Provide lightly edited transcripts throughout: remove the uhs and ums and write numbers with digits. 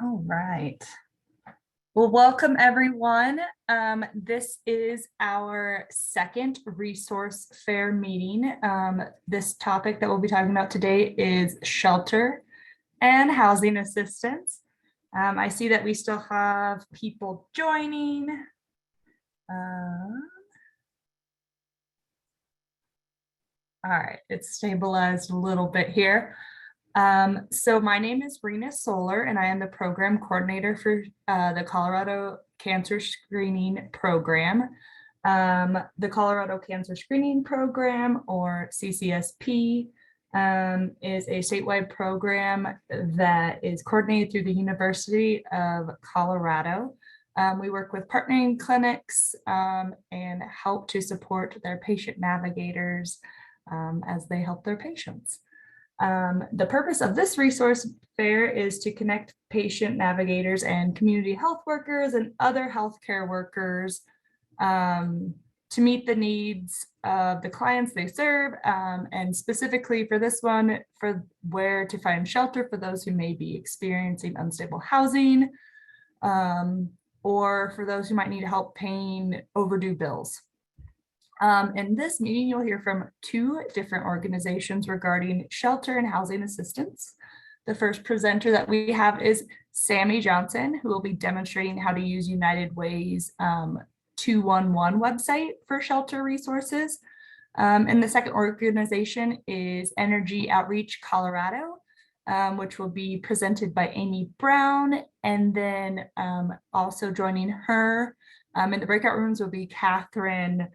All right. Well, welcome everyone. This is our second resource fair meeting. This topic that we'll be talking about today is shelter and housing assistance. I see that we still have people joining. All right, it's stabilized a little bit here. So my name is Rena Solar, and I am the program coordinator for the Colorado Cancer Screening Program. The Colorado Cancer Screening Program, or CCSP, is a statewide program that is coordinated through the University of Colorado. We work with partnering clinics and help to support their patient navigators as they help their patients. The purpose of this resource fair is to connect patient navigators and community health workers and other healthcare workers to meet the needs of the clients they serve, and specifically for this one, for where to find shelter for those who may be experiencing unstable housing, or for those who might need help paying overdue bills. In this meeting, you'll hear from two different organizations regarding shelter and housing assistance. The first presenter that we have is Sammie Johnson, who will be demonstrating how to use United Way's 211 website for shelter resources. And the second organization is Energy Outreach Colorado, which will be presented by Amy Brown. And then also joining her in the breakout rooms will be Catherine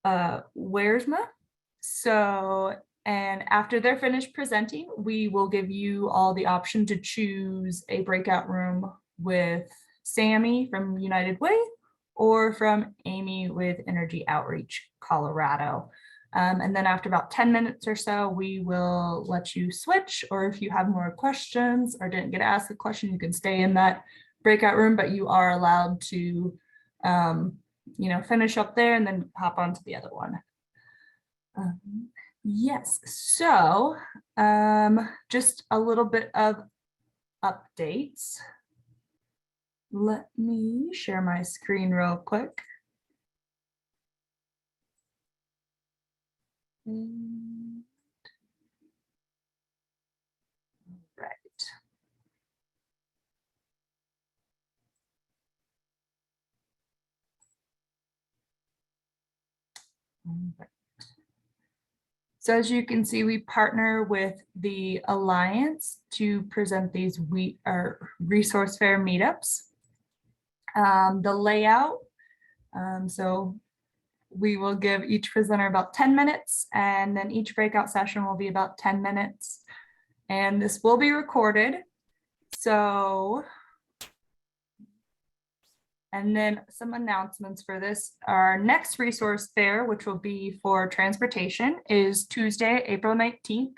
Wiersma. So, and after they're finished presenting, we will give you all the option to choose a breakout room with Sammie from United Way or from Amy with Energy Outreach Colorado. And then after about 10 minutes or so, we will let you switch, or if you have more questions or didn't get to ask a question, you can stay in that breakout room, but you are allowed to finish up there and then hop on to the other one. Yes, so just a little bit of updates. Let me share my screen real quick. Right. So as you can see, we partner with the Alliance to present these resource fair meetups. The layout, so we will give each presenter about 10 minutes, and then each breakout session will be about 10 minutes. And this will be recorded. So, and then some announcements for this. Our next resource fair, which will be for transportation, is Tuesday, April 19th,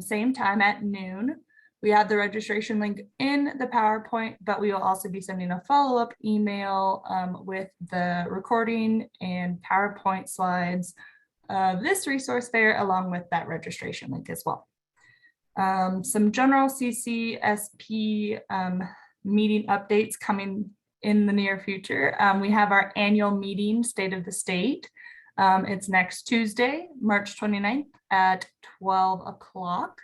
same time at noon. We have the registration link in the PowerPoint, but we will also be sending a follow-up email with the recording and PowerPoint slides of this resource fair, along with that registration link as well. Some general CCSP meeting updates coming in the near future. We have our annual meeting, State of the State. It's next Tuesday, March 29th at 12 o'clock.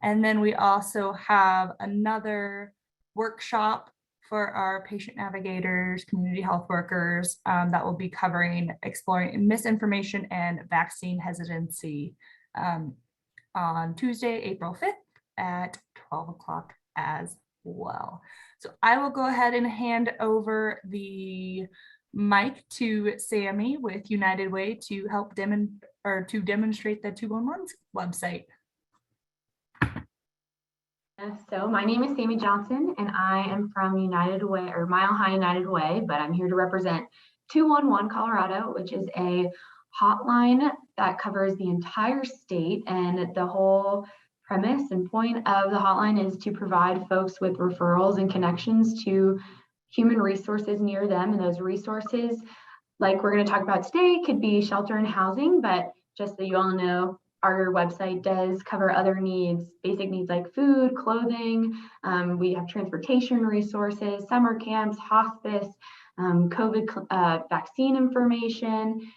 And then we also have another workshop for our patient navigators, community health workers, that will be covering exploring misinformation and vaccine hesitancy on Tuesday, April 5th at 12 o'clock as well. So I will go ahead and hand over the mic to Sammie with United Way to help demonstrate the 211 website. So my name is Sammie Johnson, and I am from United Way, or Mile High United Way, but I'm here to represent 211 Colorado, which is a hotline that covers the entire state. And the whole premise and point of the hotline is to provide folks with referrals and connections to human resources near them. And those resources, like we're going to talk about today, could be shelter and housing, but just so you all know, our website does cover other needs, basic needs like food, clothing. We have transportation resources, summer camps, hospice, COVID vaccine information.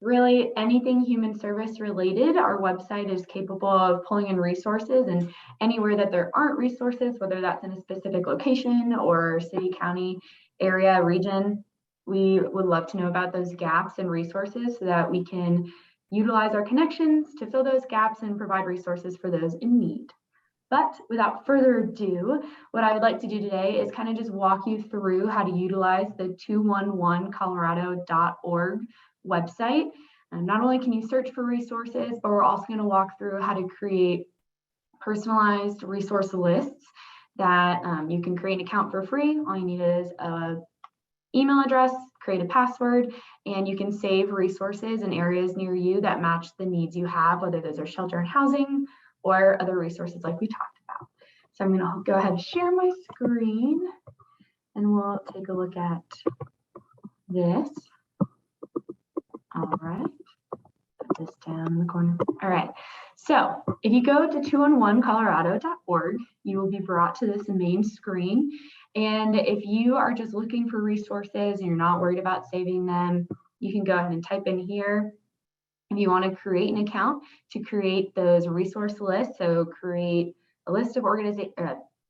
Really anything human service related, our website is capable of pulling in resources, and anywhere that there aren't resources, whether that's in a specific location or city, county, area, region, we would love to know about those gaps and resources so that we can utilize our connections to fill those gaps and provide resources for those in need. But without further ado, what I would like to do today is kind of just walk you through how to utilize the 211colorado.org website. And not only can you search for resources, but we're also going to walk through how to create personalized resource lists that you can create an account for free. All you need is an email address, create a password, and you can save resources in areas near you that match the needs you have, whether those are shelter and housing or other resources like we talked about. So I'm going to go ahead and share my screen and we'll take a look at this. All right, put this down in the corner. All right, so if you go to 211colorado.org, you will be brought to this main screen. And if you are just looking for resources and you're not worried about saving them, you can go ahead and type in here. If you want to create an account to create those resource lists, so create a list of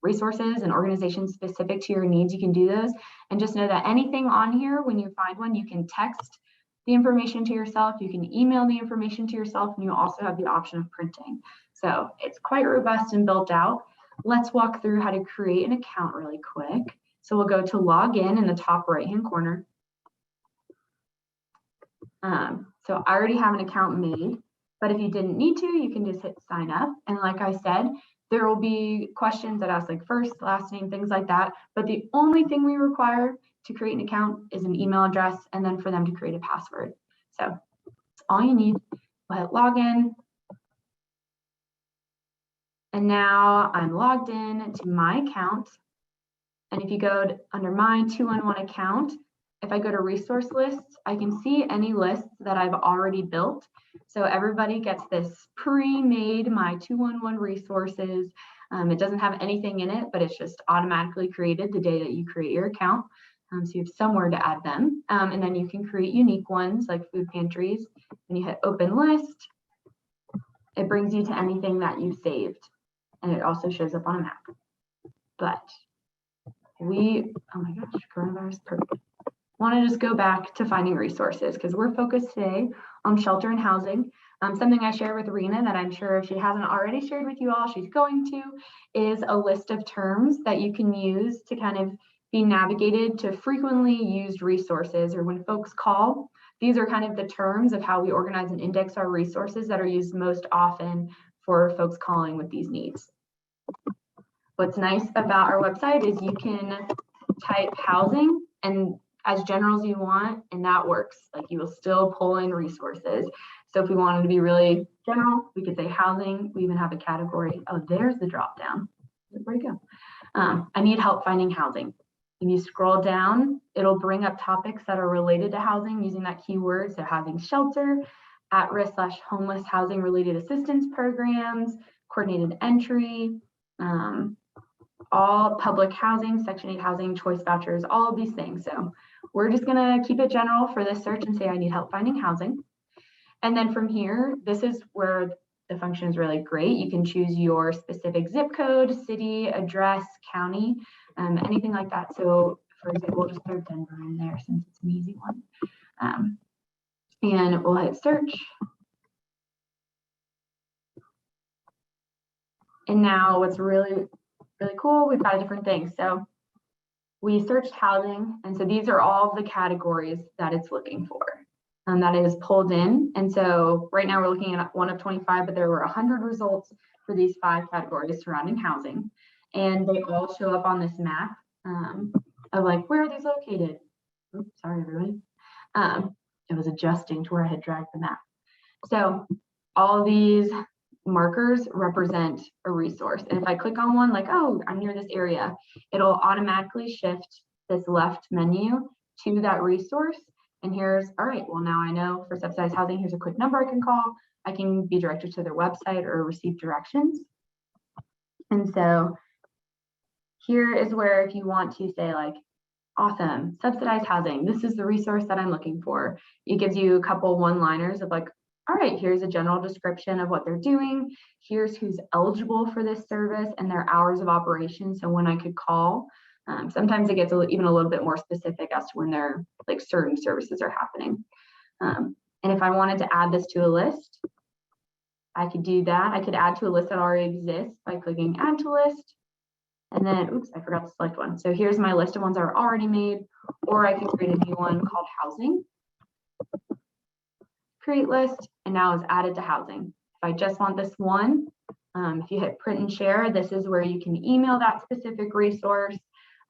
resources and organizations specific to your needs, you can do those. And just know that anything on here, when you find one, you can text the information to yourself, you can email the information to yourself, and you also have the option of printing. So it's quite robust and built out. Let's walk through how to create an account really quick. So we'll go to log in the top right-hand corner. So I already have an account made, but if you didn't need to, you can just hit sign up. And like I said, there will be questions that ask like first, last name, things like that. But the only thing we require to create an account is an email address and then for them to create a password. So that's all you need. We'll hit login. And now I'm logged in to my account. And if you go under my 211 account, if I go to resource lists, I can see any lists that I've already built. So everybody gets this pre-made my 211 resources. It doesn't have anything in it, but it's just automatically created the day that you create your account. So you have somewhere to add them. And then you can create unique ones like food pantries. When you hit open list, it brings you to anything that you saved. And it also shows up on a map. But oh my gosh, coronavirus, perfect. Want to just go back to finding resources because we're focused today on shelter and housing. Something I shared with Rena that I'm sure if she hasn't already shared with you all, she's going to, is a list of terms that you can use to kind of be navigated to frequently used resources, or when folks call, these are kind of the terms of how we organize and index our resources that are used most often for folks calling with these needs. What's nice about our website is you can type housing and as general as you want, and that works. Like you will still pull in resources. So if we wanted to be really general, we could say housing. We even have a category. Oh, there's the drop down. Where'd it go? I need help finding housing. If you scroll down, it'll bring up topics that are related to housing using that keyword. So housing shelter, at-risk/homeless housing related assistance programs, coordinated entry, all public housing, Section 8 housing, choice vouchers, all of these things. So we're just gonna keep it general for this search and say I need help finding housing. And then from here, this is where the function is really great. You can choose your specific zip code, city, address, county, anything like that. So for example, we'll just throw Denver in there since it's an easy one. And we'll hit search. And now what's really cool, we've got different things. So we searched housing, and so these are all of the categories that it's looking for, that it is pulled in. And so right now we're looking at 1 of 25, but there were 100 results for these 5 categories surrounding housing. And they all show up on this map of like, where are these located? Oops, sorry, everybody. It was adjusting to where I had dragged the map. So all these markers represent a resource. And if I click on one, like, oh, I'm near this area, it'll automatically shift this left menu to that resource. And here's, all right, well, now I know for subsidized housing, here's a quick number I can call. I can be directed to their website or receive directions. And so here is where if you want to say like, awesome, subsidized housing, this is the resource that I'm looking for. It gives you a couple one-liners of like, all right, here's a general description of what they're doing. Here's who's eligible for this service and their hours of operation. So when I could call, sometimes it gets even a little bit more specific as to when their like certain services are happening. And if I wanted to add this to a list, I could do that. I could add to a list that already exists by clicking add to list. And then, oops, I forgot to select one. So here's my list of ones that are already made, or I can create a new one called housing. Create list, and now it's added to housing. If I just want this one, if you hit print and share, this is where you can email that specific resource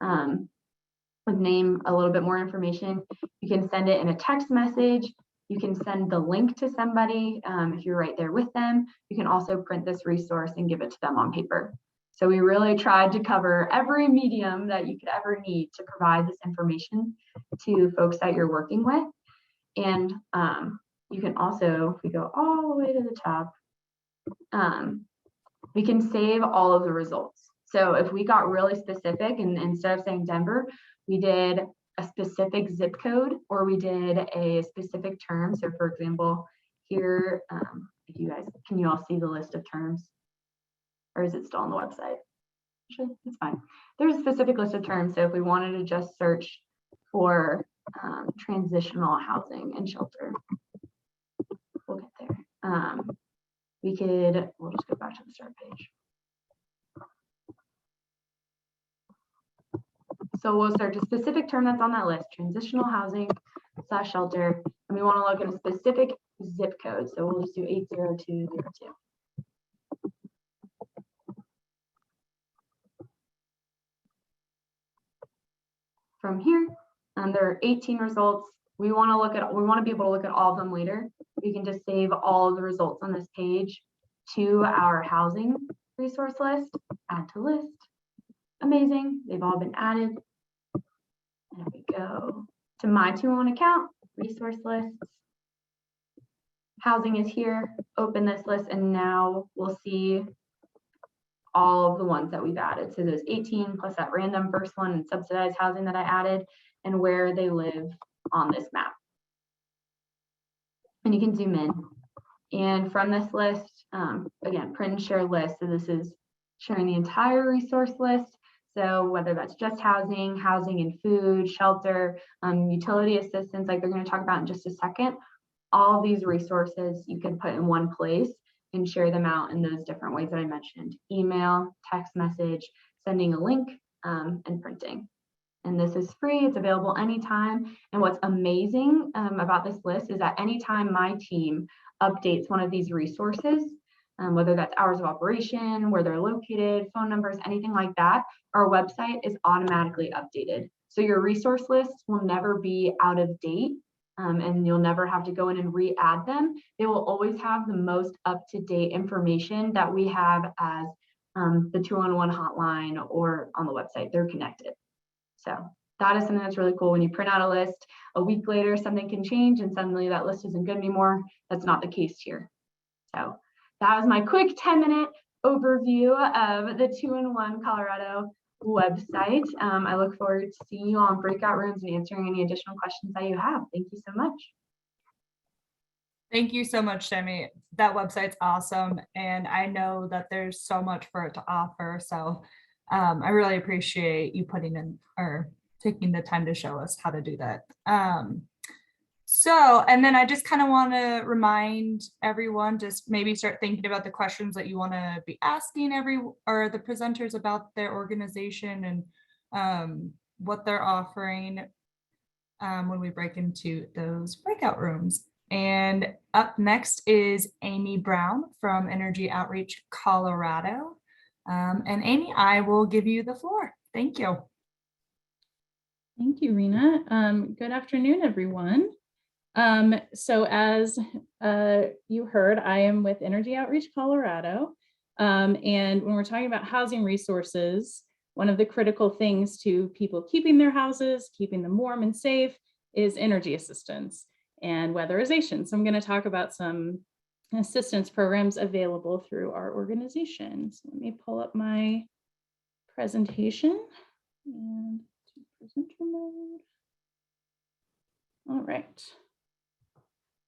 with name, a little bit more information. You can send it in a text message. You can send the link to somebody if you're right there with them. You can also print this resource and give it to them on paper. So we really tried to cover every medium that you could ever need to provide this information to folks that you're working with. And you can also, if we go all the way to the top, we can save all of the results. So if we got really specific and instead of saying Denver, we did a specific zip code or we did a specific term. So for example, here, if you guys, can you all see the list of terms? Or is it still on the website? Actually, it's fine. There's a specific list of terms. So if we wanted to just search for transitional housing and shelter, we'll get there. We'll just go back to the start page. So we'll search a specific term that's on that list, transitional housing / shelter, and we want to look at a specific zip code. So we'll just do 80202. From here, there are 18 results. We want to be able to look at all of them later. We can just save all of the results on this page to our housing resource list, add to list. Amazing, they've all been added. And if we go to my 201 account, resource lists, housing is here, open this list, and now we'll see all of the ones that we've added. So there's 18 plus that random first one and subsidized housing that I added and where they live on this map. And you can zoom in. And from this list, again, print and share list. So this is sharing the entire resource list. So whether that's just housing and food, shelter, utility assistance, like they're going to talk about in just a second, all of these resources you can put in one place and share them out in those different ways that I mentioned: email, text message, sending a link, and printing. And this is free, it's available anytime. And what's amazing about this list is that anytime my team updates one of these resources, whether that's hours of operation, where they're located, phone numbers, anything like that, our website is automatically updated. So your resource lists will never be out of date. And you'll never have to go in and re-add them. They will always have the most up-to-date information that we have as the 211 hotline or on the website. They're connected. So that is something that's really cool. When you print out a list, a week later, something can change and suddenly that list isn't good anymore. That's not the case here. So that was my quick 10-minute overview of the 211 Colorado website. I look forward to seeing you all in breakout rooms and answering any additional questions that you have. Thank you so much. Thank you so much, Sammie. That website's awesome. And I know that there's so much for it to offer. So I really appreciate you putting in or taking the time to show us how to do that. And then I just kind of want to remind everyone, just maybe start thinking about the questions that you want to be asking the presenters about their organization and what they're offering when we break into those breakout rooms. And up next is Amy Brown from Energy Outreach Colorado. And Amy, I will give you the floor. Thank you. Thank you, Rena. Good afternoon, everyone. So as you heard, I am with Energy Outreach Colorado. And when we're talking about housing resources, one of the critical things to people keeping their houses, keeping them warm and safe, is energy assistance and weatherization. So I'm going to talk about some assistance programs available through our organization. So let me pull up my presentation and to presenter mode. All right.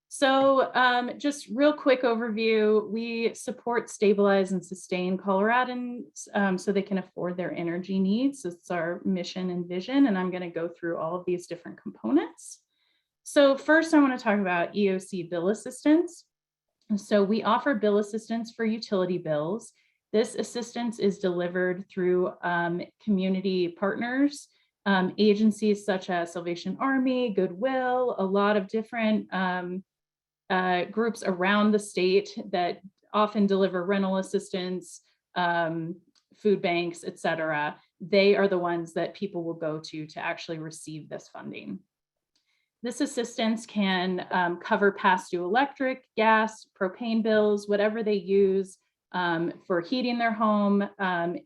So just real quick overview, we support, stabilize, and sustain Coloradans so they can afford their energy needs. It's our mission and vision, and I'm going to go through all of these different components. So first, I want to talk about EOC bill assistance. So we offer bill assistance for utility bills. This assistance is delivered through community partners, agencies such as Salvation Army, Goodwill, a lot of different groups around the state that often deliver rental assistance, food banks, et cetera. They are the ones that people will go to actually receive this funding. This assistance can cover past due electric, gas, propane bills, whatever they use for heating their home,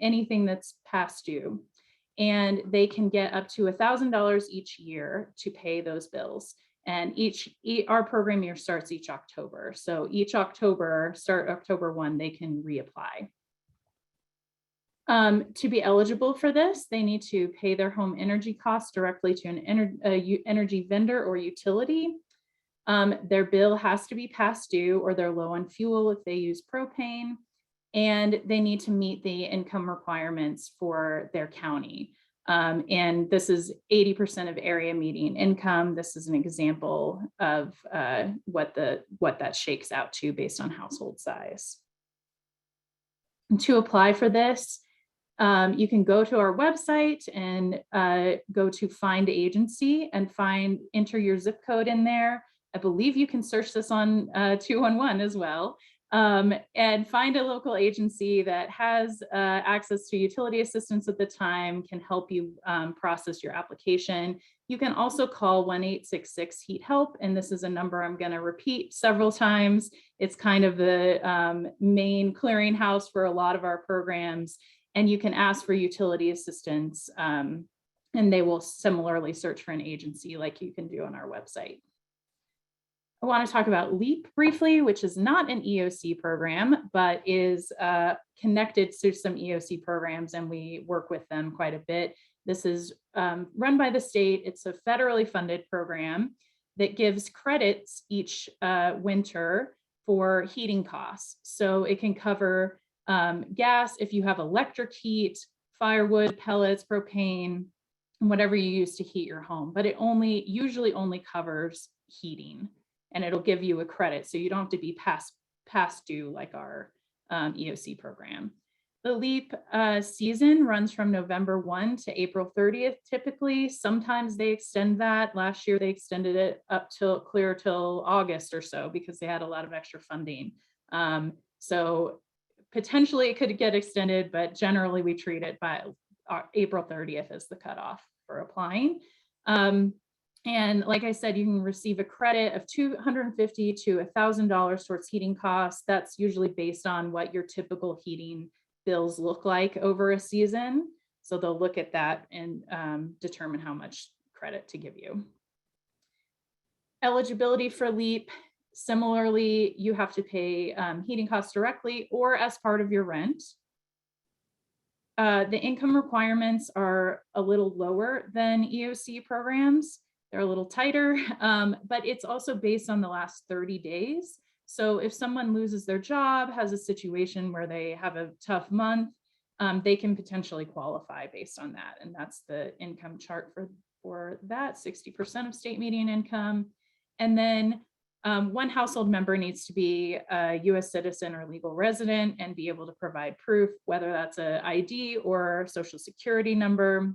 anything that's past due. And they can get up to $1,000 each year to pay those bills. And our program year starts each October. So each October, start October 1, they can reapply. To be eligible for this, they need to pay their home energy costs directly to an energy vendor or utility. Their bill has to be past due or they're low on fuel if they use propane, and they need to meet the income requirements for their county. And this is 80% of area median income. This is an example of what that shakes out to based on household size. And to apply for this, you can go to our website and go to find agency and enter your zip code in there. I believe you can search this on 211 as well, and find a local agency that has access to utility assistance at the time, can help you process your application. You can also call 1-866-HEAT-HELP, and this is a number I'm going to repeat several times. It's kind of the main clearinghouse for a lot of our programs. And you can ask for utility assistance, and they will similarly search for an agency like you can do on our website. I want to talk about LEAP briefly, which is not an EOC program, but is connected to some EOC programs, and we work with them quite a bit. This is run by the state. It's a federally funded program that gives credits each winter for heating costs. So it can cover gas if you have electric heat, firewood, pellets, propane, whatever you use to heat your home, but it usually only covers heating, and it'll give you a credit. So you don't have to be past due like our EOC program. The LEAP season runs from November 1 to April 30th, typically. Sometimes they extend that. Last year, they extended it up till August or so because they had a lot of extra funding. So potentially it could get extended, but generally we treat it by April 30th as the cutoff for applying. And like I said, you can receive a credit of $250 to $1,000 towards heating costs. That's usually based on what your typical heating bills look like over a season. So they'll look at that and determine how much credit to give you. Eligibility for LEAP. Similarly, you have to pay heating costs directly or as part of your rent. The income requirements are a little lower than EOC programs. They're a little tighter, but it's also based on the last 30 days. So if someone loses their job, has a situation where they have a tough month, they can potentially qualify based on that. And that's the income chart for that, 60% of state median income. And then one household member needs to be a US citizen or legal resident and be able to provide proof, whether that's an ID or social security number.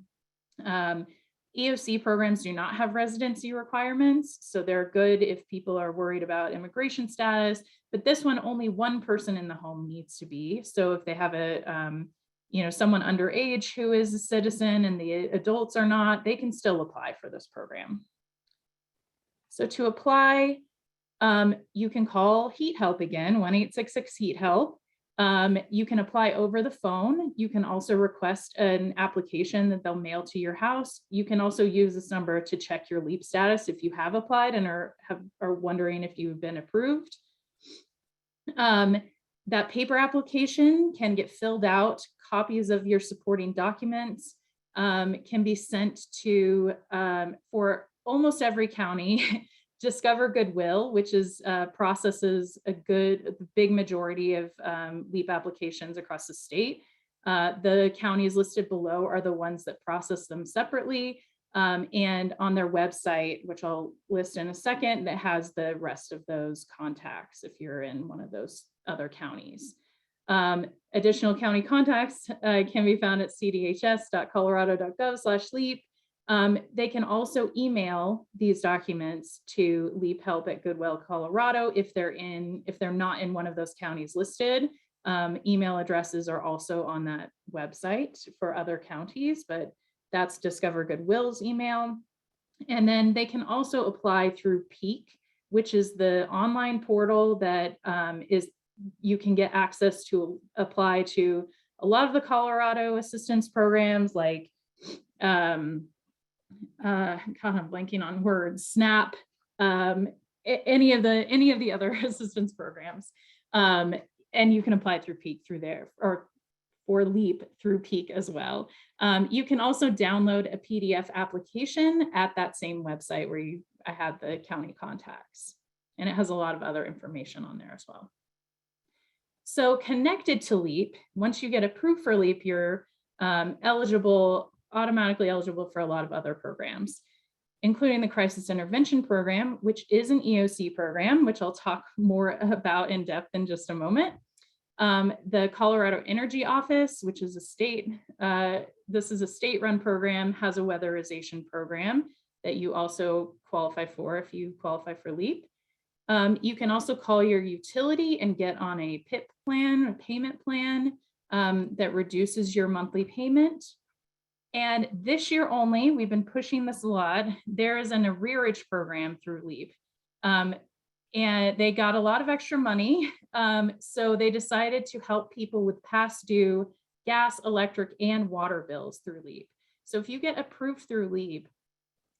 EOC programs do not have residency requirements, so they're good if people are worried about immigration status, but this one, only one person in the home needs to be. So if they have someone underage who is a citizen and the adults are not, they can still apply for this program. So to apply, you can call Heat Help again, 1-866-HEAT-HELP. You can apply over the phone. You can also request an application that they'll mail to your house. You can also use this number to check your LEAP status if you have applied and are wondering if you've been approved. That paper application can get filled out. Copies of your supporting documents can be sent to, for almost every county, Discover Goodwill, which is processes a big majority of LEAP applications across the state. The counties listed below are the ones that process them separately. And on their website, which I'll list in a second, that has the rest of those contacts if you're in one of those other counties. Additional county contacts can be found at cdhs.colorado.gov/LEAP. They can also email these documents to LEAP Help at Goodwill, Colorado if they're not in one of those counties listed. Email addresses are also on that website for other counties, but that's Discover Goodwill's email. And then they can also apply through PEAK, which is the online portal that you can get access to apply to a lot of the Colorado assistance programs like, God, I'm blanking on words, SNAP, any of the other assistance programs. And you can apply through PEAK through there, or LEAP through PEAK as well. You can also download a PDF application at that same website where I have the county contacts, and it has a lot of other information on there as well. So connected to LEAP, once you get approved for LEAP, you're automatically eligible for a lot of other programs, including the Crisis Intervention Program, which is an EOC program, which I'll talk more about in depth in just a moment. The Colorado Energy Office, which is a state, this is a state-run program, has a weatherization program that you also qualify for if you qualify for LEAP. You can also call your utility and get on a PIP plan, a payment plan that reduces your monthly payment. And this year only, we've been pushing this a lot, there is an arrearage program through LEAP. And they got a lot of extra money. So they decided to help people with past due gas, electric, and water bills through LEAP. So if you get approved through LEAP,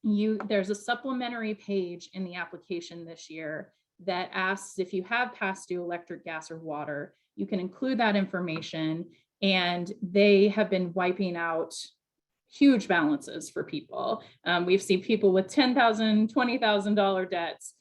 there's a supplementary page in the application this year that asks if you have past due electric, gas, or water, you can include that information. And they have been wiping out huge balances for people. We've seen people with $10,000, $20,000 debts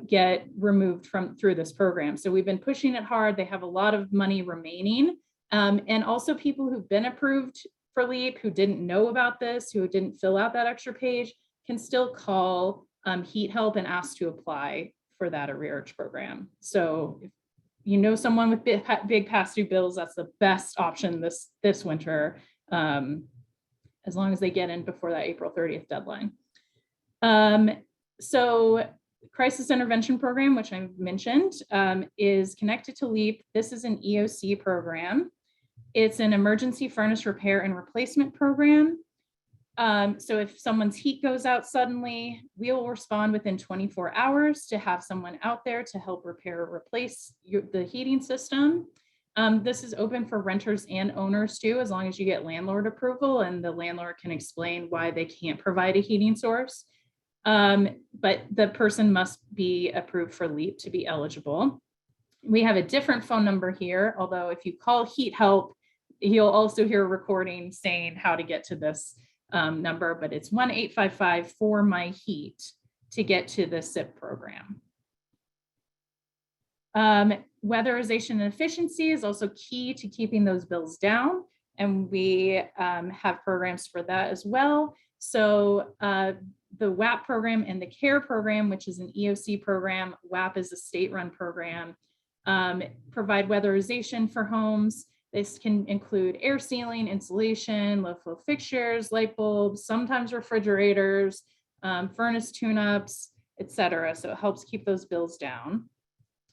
get removed through this program. So we've been pushing it hard. They have a lot of money remaining. And also people who've been approved for LEAP who didn't know about this, who didn't fill out that extra page, can still call Heat Help and ask to apply for that arrearage program. So if you know someone with big past due bills, that's the best option this winter, as long as they get in before that April 30th deadline. So Crisis Intervention Program, which I mentioned, is connected to LEAP. This is an EOC program. It's an emergency furnace repair and replacement program. So if someone's heat goes out suddenly, we will respond within 24 hours to have someone out there to help repair or replace the heating system. This is open for renters and owners too, as long as you get landlord approval and the landlord can explain why they can't provide a heating source. But the person must be approved for LEAP to be eligible. We have a different phone number here, although if you call Heat Help, you'll also hear a recording saying how to get to this number, but it's 1-855-4MY-HEAT to get to the SIP program. Weatherization and efficiency is also key to keeping those bills down, and we have programs for that as well. So the WAP program and the CARE program, which is an EOC program, WAP is a state-run program, provide weatherization for homes. This can include air sealing, insulation, low flow fixtures, light bulbs, sometimes refrigerators, furnace tune-ups, etc. So it helps keep those bills down.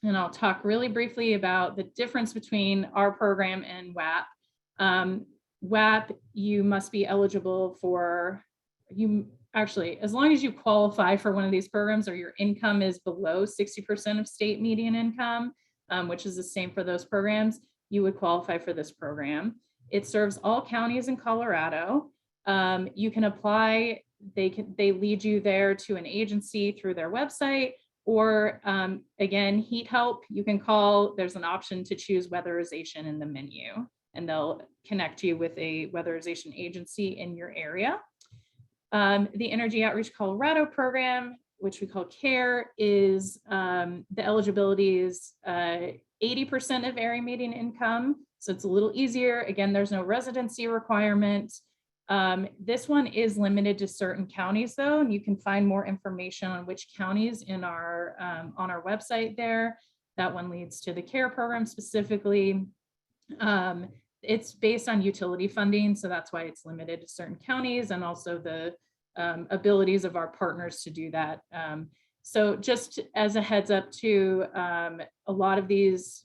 And I'll talk really briefly about the difference between our program and WAP. WAP, you must be eligible for, as long as you qualify for one of these programs or your income is below 60% of state median income, which is the same for those programs, you would qualify for this program. It serves all counties in Colorado. You can apply, they lead you there to an agency through their website, Or again, heat help, you can call, there's an option to choose weatherization in the menu, and they'll connect you with a weatherization agency in your area. The Energy Outreach Colorado program, which we call CARE, is the eligibility is 80% of area median income. So it's a little easier. Again, there's no residency requirement. This one is limited to certain counties though, and you can find more information on which counties in our on our website there. That one leads to the CARE program specifically. It's based on utility funding, so that's why it's limited to certain counties, and also the abilities of our partners to do that. So just as a heads up too, a lot of these,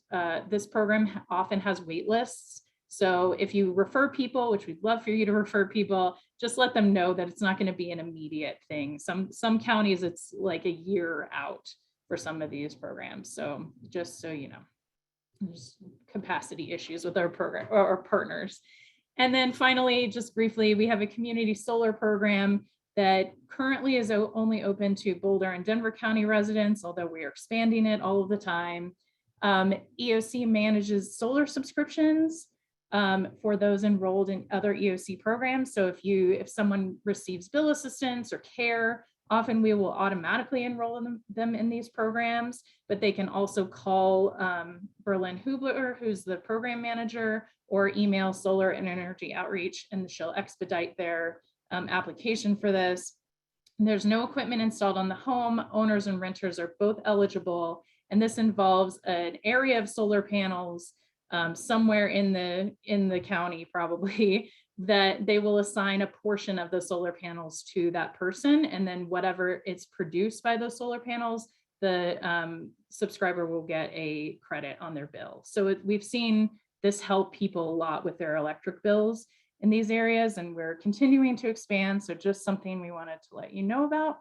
this program often has wait lists. So if you refer people, which we'd love for you to refer people, just let them know that it's not going to be an immediate thing. Some counties, it's like a year out for some of these programs. So just so you know, there's capacity issues with our program or our partners. And then finally, just briefly, we have a community solar program that currently is only open to Boulder and Denver County residents, although we are expanding it all of the time. EOC manages solar subscriptions for those enrolled in other EOC programs. So if someone receives bill assistance or care, often we will automatically enroll them in these programs, but they can also call Berlin Hubler, who's the program manager, or email Solar and Energy Outreach, and she'll expedite their application for this. And there's no equipment installed on the home. Owners and renters are both eligible, and this involves an area of solar panels somewhere in the county probably, that they will assign a portion of the solar panels to that person, and then whatever is produced by those solar panels, the subscriber will get a credit on their bill. So we've seen this help people a lot with their electric bills in these areas, and we're continuing to expand. So just something we wanted to let you know about.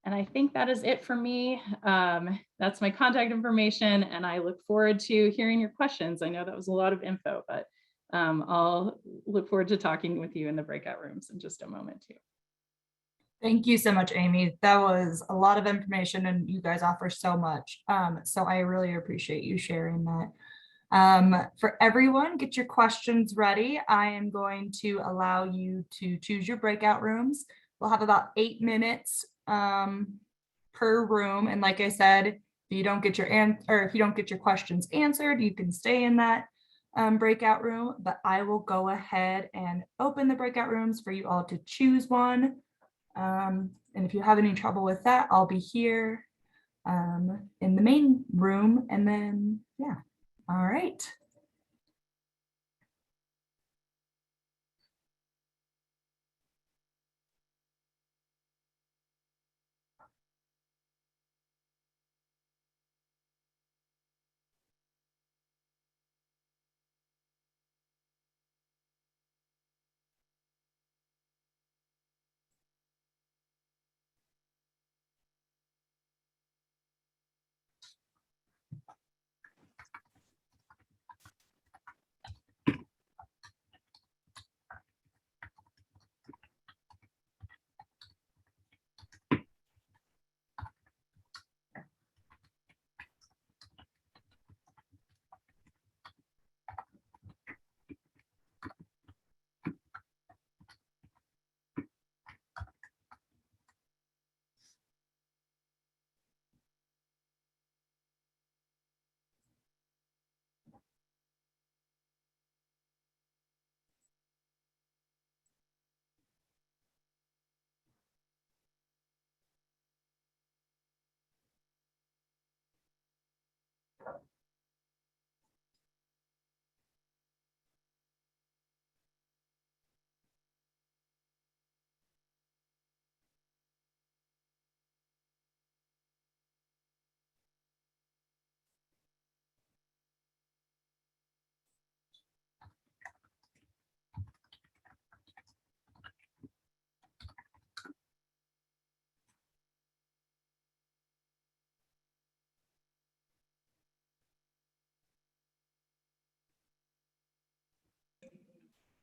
And I think that is it for me. That's my contact information, and I look forward to hearing your questions. I know that was a lot of info, but I'll look forward to talking with you in the breakout rooms in just a moment too. Thank you so much, Amy. That was a lot of information, and you guys offer so much. So I really appreciate you sharing that. For everyone, get your questions ready. I am going to allow you to choose your breakout rooms. We'll have about 8 minutes per room. And like I said, if you don't get your questions answered, you can stay in that breakout room, but I will go ahead and open the breakout rooms for you all to choose one. And if you have any trouble with that, I'll be here in the main room, and then, yeah. All right.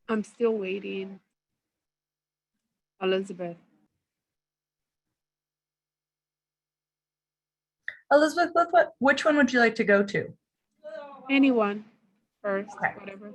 I'm still waiting. Elizabeth. Elizabeth, which one would you like to go to? Anyone first, Okay. whatever.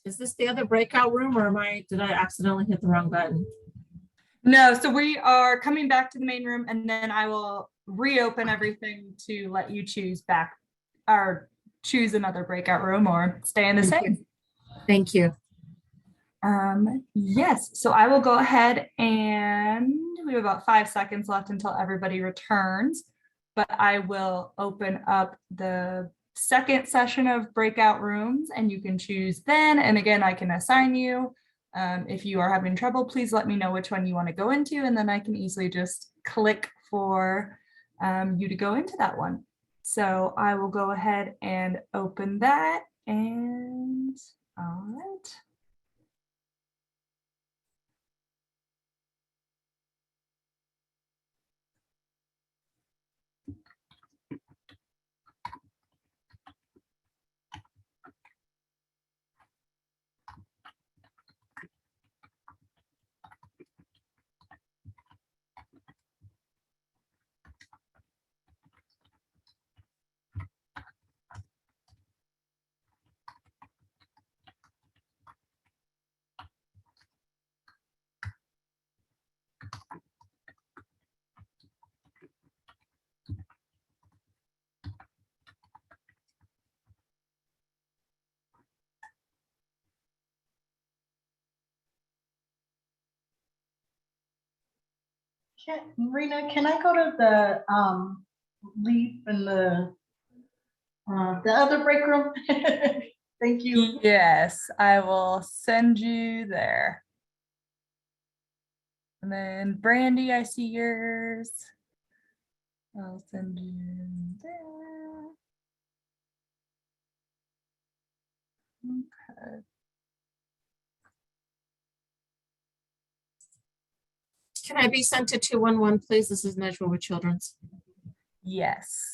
Is this the other breakout room or did I accidentally hit the wrong button? No, so we are coming back to the main room and then I will reopen everything to let you choose back or choose another breakout room or stay in the same. Thank you. Yes, so I will go ahead and we have about 5 seconds left until everybody returns, but I will open up the second session of breakout rooms and you can choose then. And again, I can assign you. If you are having trouble, please let me know which one you want to go into and then I can easily just click for you to go into that one. So I will go ahead and open that and all right. Marina, can I go to the leap and the other break room? Thank you. Yes, I will send you there. And then Brandy, I see yours. I'll send you there. Okay. Can I be sent to 211, please? This is Measure with Children's. Yes.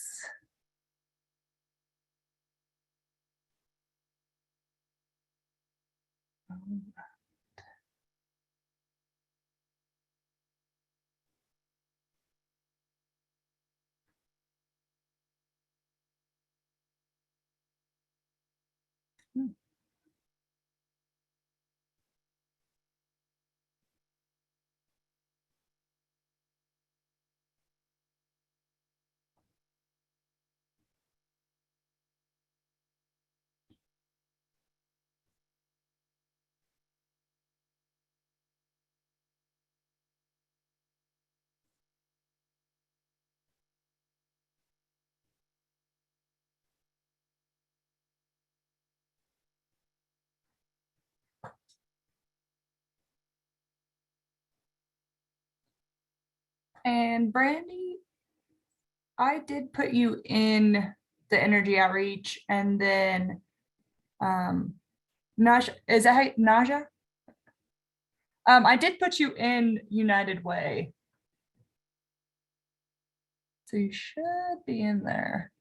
And Brandy, I did put you in the energy outreach and then Naja, is that how, Naja? I did put you in United Way. So you should be in there.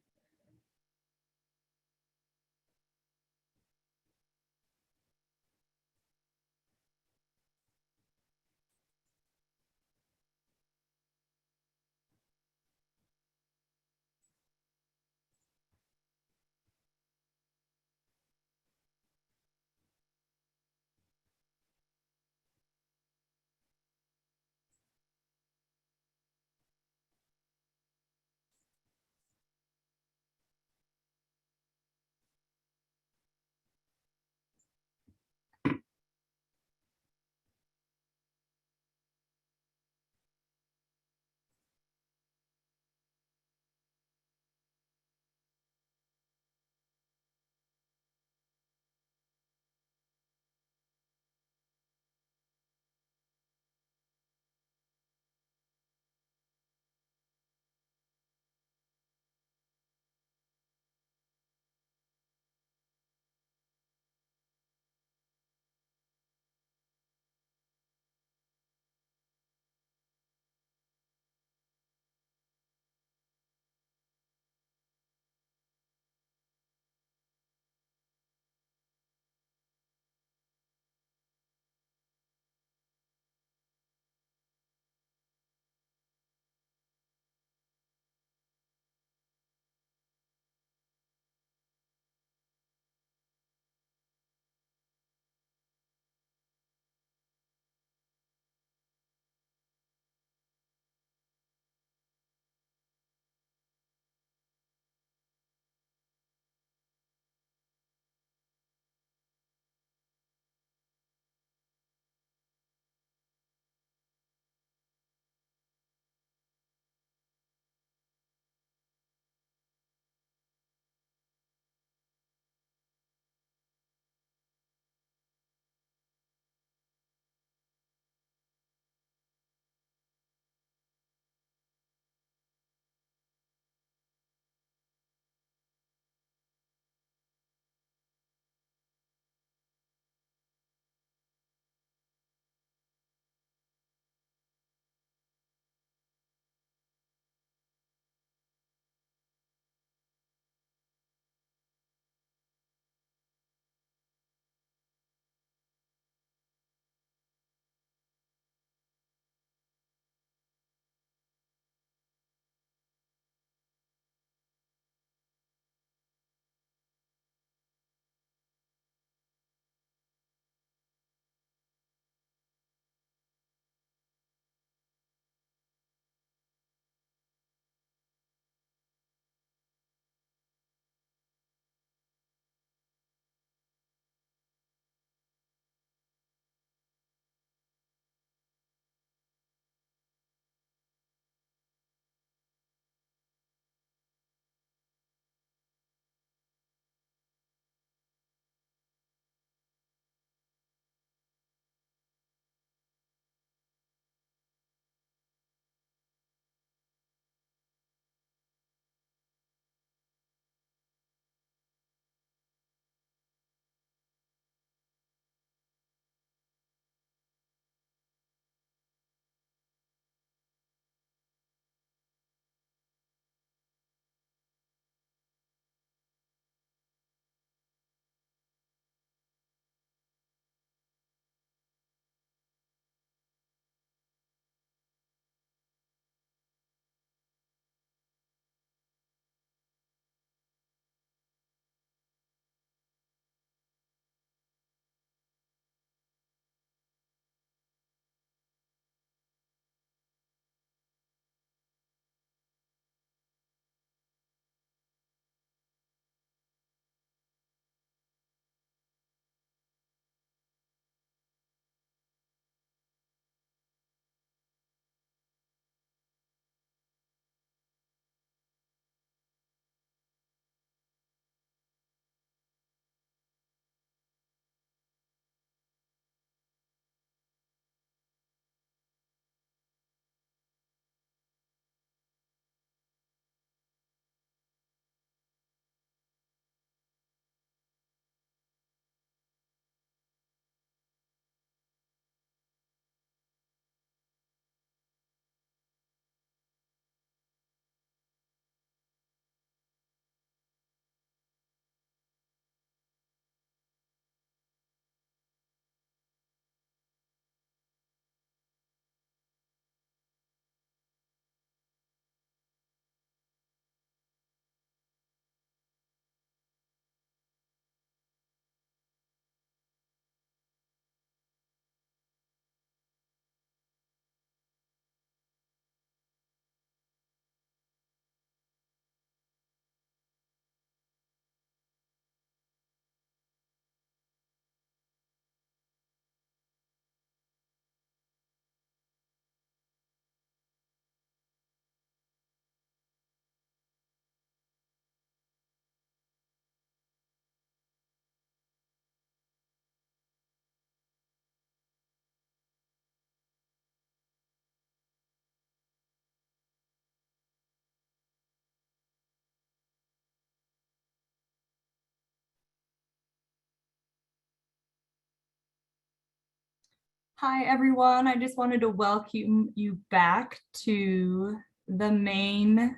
Hi, everyone. I just wanted to welcome you back to the main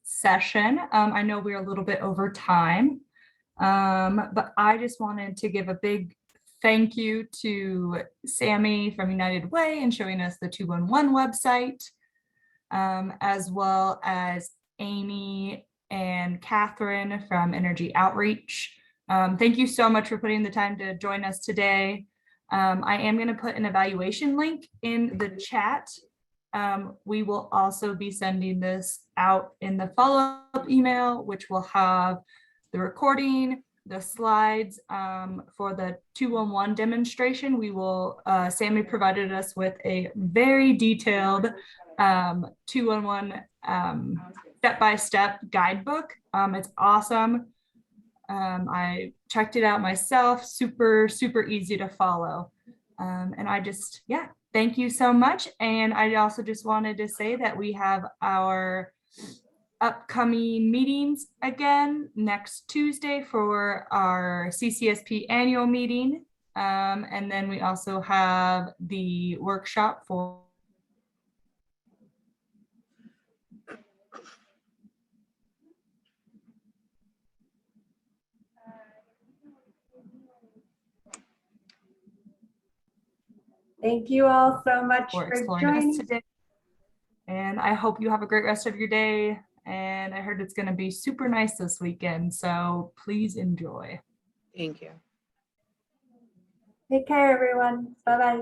session. I know we're a little bit over time, but I just wanted to give a big thank you to Sammie from United Way and showing us the 211 website, as well as Amy and Catherine from Energy Outreach. Thank you so much for putting the time to join us today. I am going to put an evaluation link in the chat. We will also be sending this out in the follow-up email, which will have the recording, the slides for the 211 demonstration. We will, Sammie provided us with a very detailed 211 step-by-step guidebook. It's awesome. I checked it out myself, super easy to follow. And I just, yeah, thank you so much. And I also just wanted to say that we have our upcoming meetings again next Tuesday for our CCSP annual meeting. And then we also have the workshop for Thank you all so much for exploring this joining. today. And I hope you have a great rest of your day. And I heard it's going to be super nice this weekend. So please enjoy. Thank you. Take care, everyone. Bye-bye.